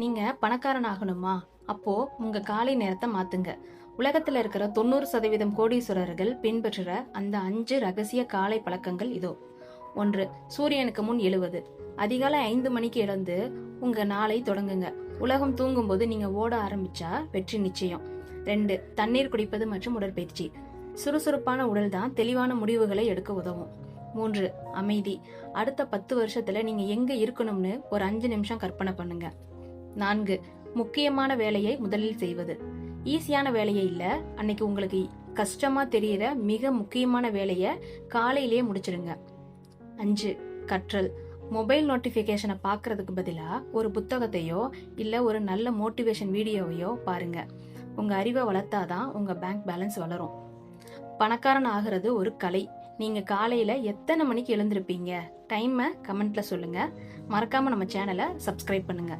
நீங்க பணக்காரன் ஆகணுமா? அப்போ உங்க காலை நேரத்தை மாத்துங்க. உலகத்துல இருக்கிற 90% கோடீஸ்வரர்கள் பின்பற்றுற அந்த 5 ரகசிய காலை பழக்கங்கள் இதோ. 1. சூரியனுக்கு முன் எழுவது. அதிகாலை 5 மணிக்கு எழுந்து உங்க நாளை தொடங்குங்க. உலகம் தூங்கும்போது நீங்க ஓட ஆரம்பிச்சா வெற்றி நிச்சயம். 2. தண்ணீர் குடிப்பது மற்றும் உடற்பயிற்சி. சுறுசுறுப்பான உடல் தான் தெளிவான முடிவுகளை எடுக்க உதவும். 3. அமைதி. அடுத்த 10 வருஷத்துல நீங்க எங்க இருக்கணும்னு ஒரு 5 நிமிஷம் கற்பனை பண்ணுங்க. 4. முக்கியமான வேலையை முதலில் செய்வது. ஈஸியான வேலையை இல்ல, அன்னைக்கு உங்களுக்கு கஷ்டமா தெரியிற மிக முக்கியமான வேலையை காலையிலேயே முடிச்சிருங்க. 5. கற்றல். மொபைல் நோட்டிபிகேஷனை பார்க்கறதுக்கு பதிலா ஒரு புத்தகத்தையோ இல்ல ஒரு நல்ல மோட்டிவேஷன் வீடியோவையோ பாருங்க. உங்க அறிவை வளர்த்தாதான் உங்க பேங்க் பேலன்ஸ் வளரும். பணக்காரன் ஆகிறது ஒரு கலை. நீங்க காலையில எத்தனை மணிக்கு எழுந்திருப்பீங்க? டைமை கமெண்ட்ல சொல்லுங்க. மறக்காம நம்ம சேனலை சப்ஸ்கிரைப் பண்ணுங்க.